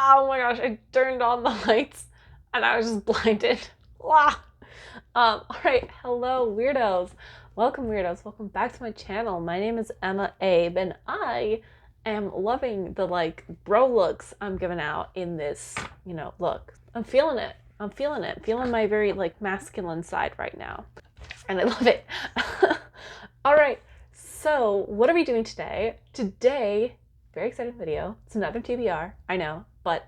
Oh my gosh, I turned on the lights and I was just blinded. All right, hello weirdos. Welcome weirdos, welcome back to my channel. My name is EmmaAbe and I am loving the like bro looks I'm giving out in this, look. I'm feeling it. I'm feeling it. Feeling my very like masculine side right now. And I love it. All right, so what are we doing today? Today, very exciting video. It's another TBR, I know, but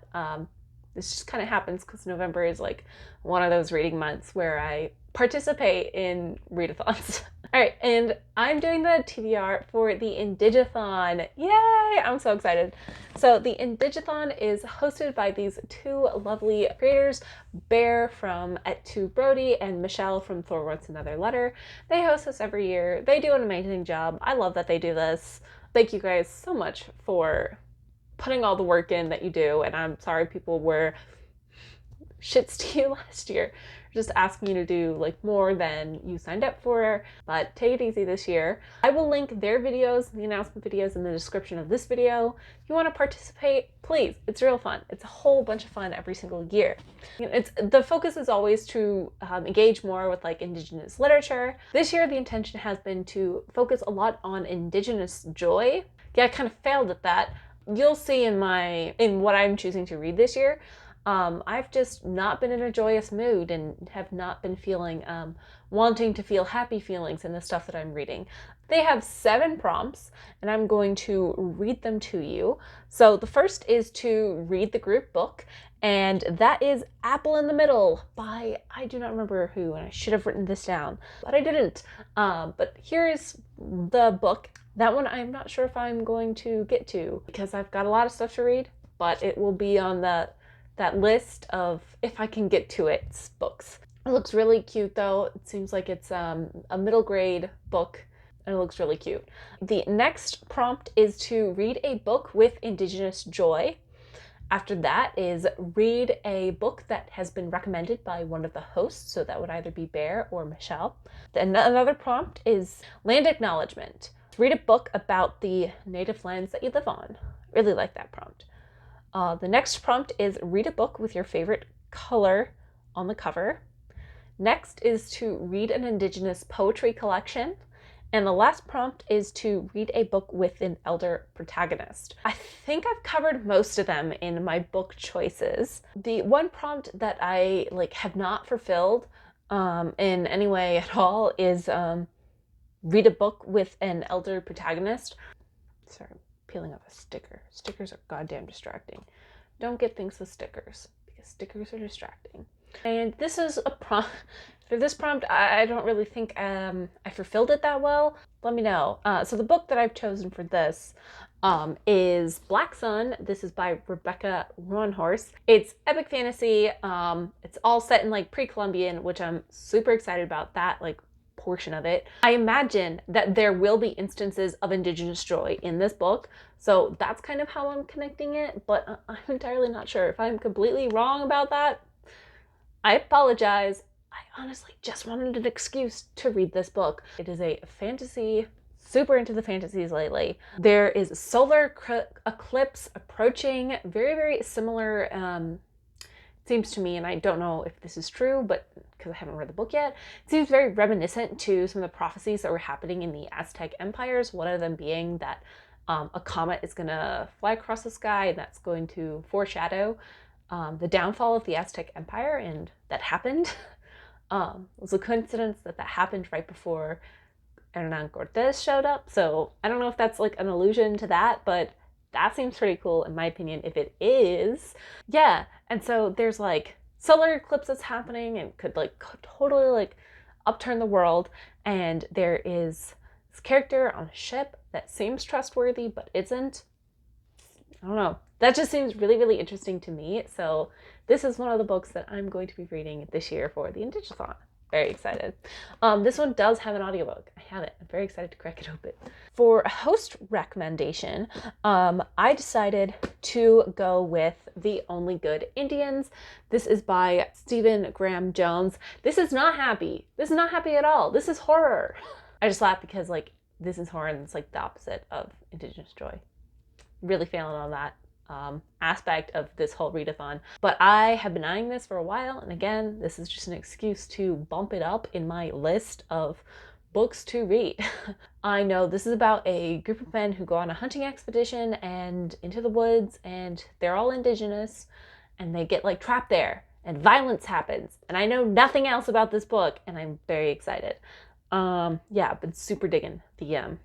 this just kind of happens because November is like one of those reading months where I participate in readathons. All right, and I'm doing the TBR for the IndigAthon. Yay! I'm so excited. So the IndigAthon is hosted by these two lovely creators, Bear from @2Brody and Michelle from Thor Wants Another Letter. They host this every year. They do an amazing job. I love that they do this. Thank you guys so much for putting all the work in that you do, and I'm sorry people were shits to you last year, just asking you to do like more than you signed up for, but take it easy this year. I will link their videos, the announcement videos, in the description of this video. If you want to participate, please. It's real fun. It's a whole bunch of fun every single year. The focus is always to engage more with like Indigenous literature. This year the intention has been to focus a lot on Indigenous joy. Yeah, I kind of failed at that. You'll see in what I'm choosing to read this year. I've just not been in a joyous mood and have not been feeling, wanting to feel happy feelings in the stuff that I'm reading. They have 7 prompts and I'm going to read them to you. So the first is to read the group book, and that is Apple in the Middle by, I do not remember who, and I should have written this down, but I didn't. But here's the book. That one I'm not sure if I'm going to get to because I've got a lot of stuff to read, but it will be on that list of if I can get to it books. It looks really cute though. It seems like it's a middle grade book and it looks really cute. The next prompt is to read a book with Indigenous joy. After that is read a book that has been recommended by one of the hosts, so that would either be Bear or Michelle. Then another prompt is land acknowledgement. Read a book about the native lands that you live on. Really like that prompt. The next prompt is read a book with your favorite color on the cover. Next is to read an Indigenous poetry collection. And the last prompt is to read a book with an elder protagonist. I think I've covered most of them in my book choices. The one prompt that I have not fulfilled in any way at all is read a book with an elder protagonist. Sorry, peeling off a sticker. Stickers are goddamn distracting. Don't get things with stickers because stickers are distracting. And this is a prompt. For this prompt, I don't really think I fulfilled it that well. Let me know. So the book that I've chosen for this is Black Sun. This is by Rebecca Roanhorse. It's epic fantasy. It's all set in like pre-Columbian, which I'm super excited about that portion of it. I imagine that there will be instances of Indigenous joy in this book, so that's kind of how I'm connecting it, but I'm entirely not sure. If I'm completely wrong about that, I apologize. I honestly just wanted an excuse to read this book. It is a fantasy, super into the fantasies lately. There is a solar eclipse approaching, very, very similar, seems to me, and I don't know if this is true, but because I haven't read the book yet, it seems very reminiscent to some of the prophecies that were happening in the Aztec empires, one of them being that a comet is going to fly across the sky, and that's going to foreshadow the downfall of the Aztec empire, and that happened. It was a coincidence that happened right before Hernan Cortez showed up, so I don't know if that's an allusion to that, but that seems pretty cool in my opinion if it is. Yeah, and so there's solar eclipses happening and could totally upturn the world, and there is this character on a ship that seems trustworthy but isn't. I don't know. That just seems really, really interesting to me. So this is one of the books that I'm going to be reading this year for the IndigAthon. Very excited. This one does have an audiobook. I have it. I'm very excited to crack it open. For a host recommendation, I decided to go with The Only Good Indians. This is by Stephen Graham Jones. This is not happy. This is not happy at all. This is horror. I just laugh because this is horror and it's the opposite of Indigenous joy. Really failing on that. aspect of this whole readathon. But I have been eyeing this for a while, and again, this is just an excuse to bump it up in my list of books to read. I know this is about a group of men who go on a hunting expedition and into the woods, and they're all indigenous, and they get like trapped there, and violence happens. And I know nothing else about this book, and I'm very excited. Yeah, I've been super digging the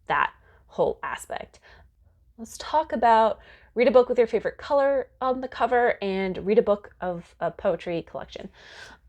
that whole aspect. Let's talk about read a book with your favorite color on the cover and read a book of a poetry collection.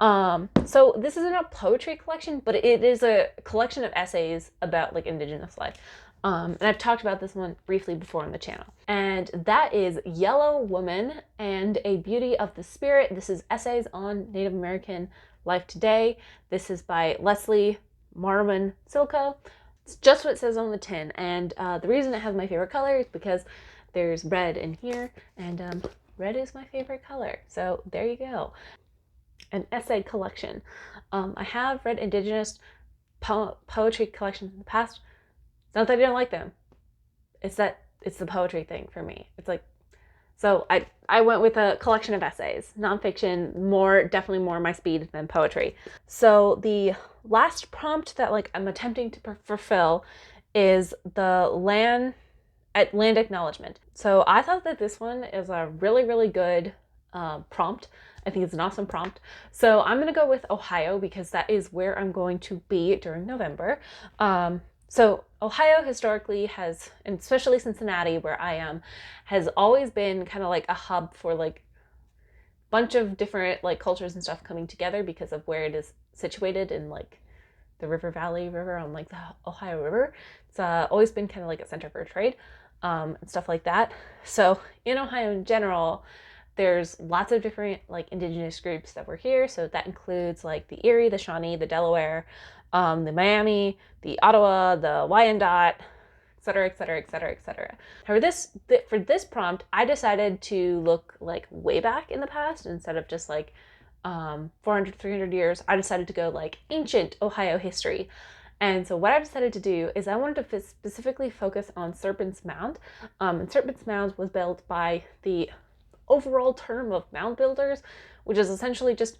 So this isn't a poetry collection, but it is a collection of essays about like indigenous life. And I've talked about this one briefly before on the channel. And that is Yellow Woman and a Beauty of the Spirit. This is essays on Native American life today. This is by Leslie Marmon Silko. It's just what it says on the tin, and the reason it has my favorite color is because there's red in here, and red is my favorite color, so there you go. An essay collection. I have read indigenous poetry collections in the past. It's not that I don't like them. It's that it's the poetry thing for me. It's like, so I went with a collection of essays, nonfiction, definitely more my speed than poetry. So the last prompt that like I'm attempting to fulfill is the land acknowledgement. So I thought that this one is a really, really good prompt. I think it's an awesome prompt. So I'm going to go with Ohio because that is where I'm going to be during November. So Ohio historically has, and especially Cincinnati where I am, has always been kind of like a hub for like a bunch of different like cultures and stuff coming together because of where it is situated in like the Valley River on like the Ohio River. It's always been kind of like a center for trade and stuff like that. So in Ohio in general, there's lots of different like indigenous groups that were here. So that includes like the Erie, the Shawnee, the Delaware, the Miami, the Ottawa, the Wyandot, etc., etc., etc., etc. However, for this prompt, I decided to look like way back in the past instead of just like 400, 300 years. I decided to go like ancient Ohio history. And so what I decided to do is I wanted to specifically focus on Serpent's Mound. And Serpent's Mound was built by the overall term of mound builders, which is essentially just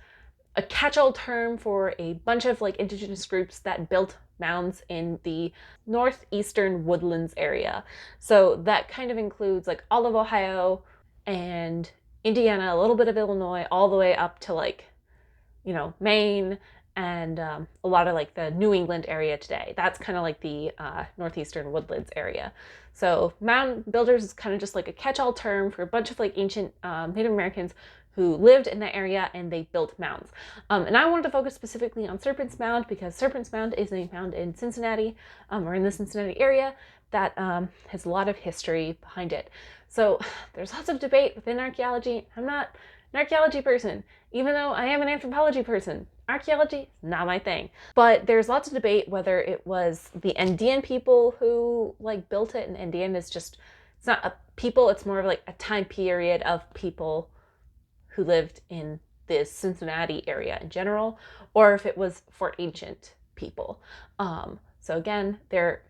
a catch-all term for a bunch of like indigenous groups that built mounds in the northeastern woodlands area. So that kind of includes like all of Ohio and Indiana, a little bit of Illinois, all the way up to like, Maine and a lot of like the New England area today. That's kind of like the northeastern woodlands area. So mound builders is kind of just like a catch-all term for a bunch of like ancient Native Americans who lived in that area and they built mounds. And I wanted to focus specifically on Serpent's Mound because Serpent's Mound is a mound in Cincinnati, or in the Cincinnati area, that has a lot of history behind it. So there's lots of debate within archaeology. I'm not an archaeology person, even though I am an anthropology person. Archaeology is not my thing. But there's lots of debate whether it was the Andean people who like built it, and Andean is just, it's not a people, it's more of like a time period of people who lived in this Cincinnati area in general, or if it was for ancient people. So again, their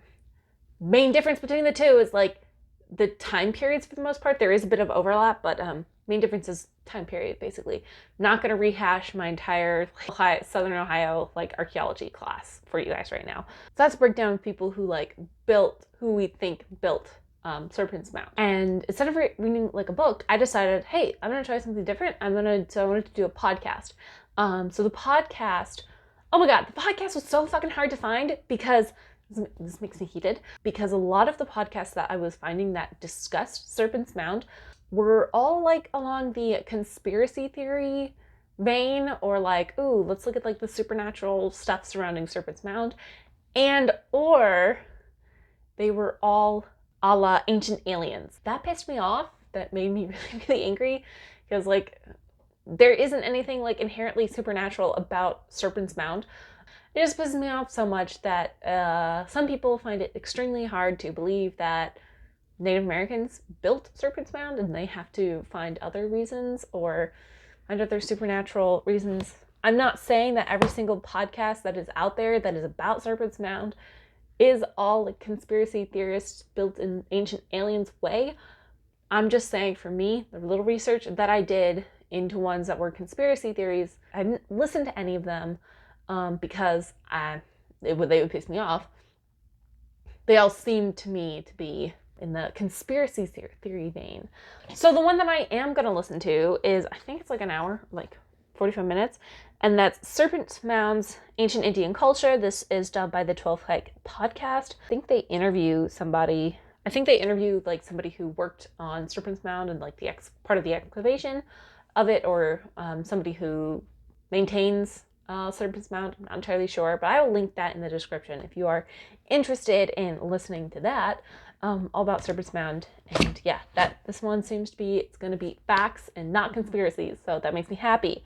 main difference between the two is like the time periods for the most part. There is a bit of overlap, but main difference is time period, basically. I'm not going to rehash my entire Southern Ohio like archaeology class for you guys right now. So that's a breakdown of people who like built, who we think built Serpent's Mound. And instead of reading like a book, I decided, hey, I'm gonna try something different. So I wanted to do a podcast. So the podcast, oh my god, the podcast was so fucking hard to find because this makes me heated, because a lot of the podcasts that I was finding that discussed Serpent's Mound were all like along the conspiracy theory vein, or like, ooh, let's look at like the supernatural stuff surrounding Serpent's Mound, and or they were all a la Ancient Aliens. That pissed me off. That made me really, really angry, because like there isn't anything like inherently supernatural about Serpent's Mound. It just pisses me off so much that some people find it extremely hard to believe that Native Americans built Serpent's Mound and they have to find other reasons or find other supernatural reasons. I'm not saying that every single podcast that is out there that is about Serpent's Mound is all like conspiracy theorists built in Ancient Aliens way. I'm just saying, for me, the little research that I did into ones that were conspiracy theories, I didn't listen to any of them because they would piss me off. They all seemed to me to be in the conspiracy theory vein. So the one that I am going to listen to is, I think it's like an hour, like 45 minutes, and that's Serpent, Mound's Ancient Indian Culture. This is done by the 12 Hike podcast. I think they interview somebody. I think they interviewed like somebody who worked on Serpent's Mound and like the part of the excavation of it, or somebody who maintains Serpent's Mound. I'm not entirely sure, but I will link that in the description if you are interested in listening to that, all about Serpent's Mound. And yeah, this one seems to be, it's going to be facts and not conspiracies, so that makes me happy.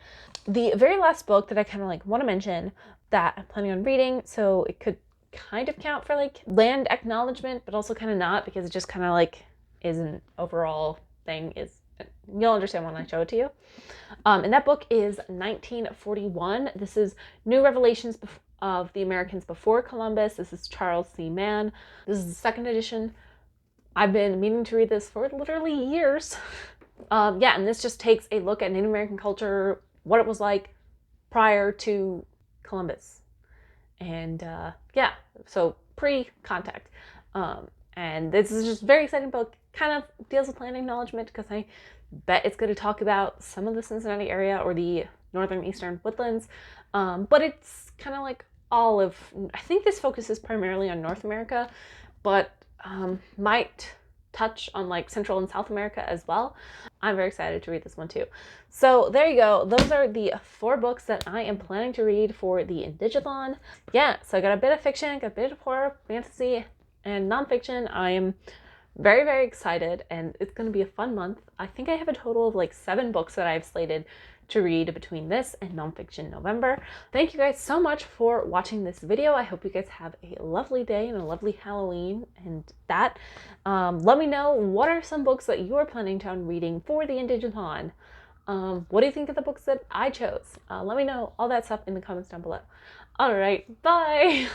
The very last book that I kind of like want to mention that I'm planning on reading, so it could kind of count for like land acknowledgement, but also kind of not, because it just kind of like is an overall thing. You'll understand when I show it to you. And that book is 1941. This is New Revelations of the Americans Before Columbus. This is Charles C. Mann. This is the second edition. I've been meaning to read this for literally years. Yeah, and this just takes a look at Native American culture, what it was like prior to Columbus. And yeah, so pre-contact. And this is just a very exciting book. Kind of deals with land acknowledgement, because I bet it's going to talk about some of the Cincinnati area or the northern eastern woodlands. But it's kind of like all of, I think this focuses primarily on North America, but might touch on like Central and South America as well. I'm very excited to read this one too. So there you go. Those are the 4 books that I am planning to read for the IndigAthon. Yeah, so I got a bit of fiction, got a bit of horror, fantasy, and nonfiction. I am very, very excited, and it's going to be a fun month. I think I have a total of like 7 books that I've slated to read between this and nonfiction November. Thank you guys so much for watching this video. I hope you guys have a lovely day and a lovely Halloween. And that, let me know, what are some books that you're planning on reading for the IndigAthon? What do you think of the books that I chose? Let me know all that stuff in the comments down below. All right, bye.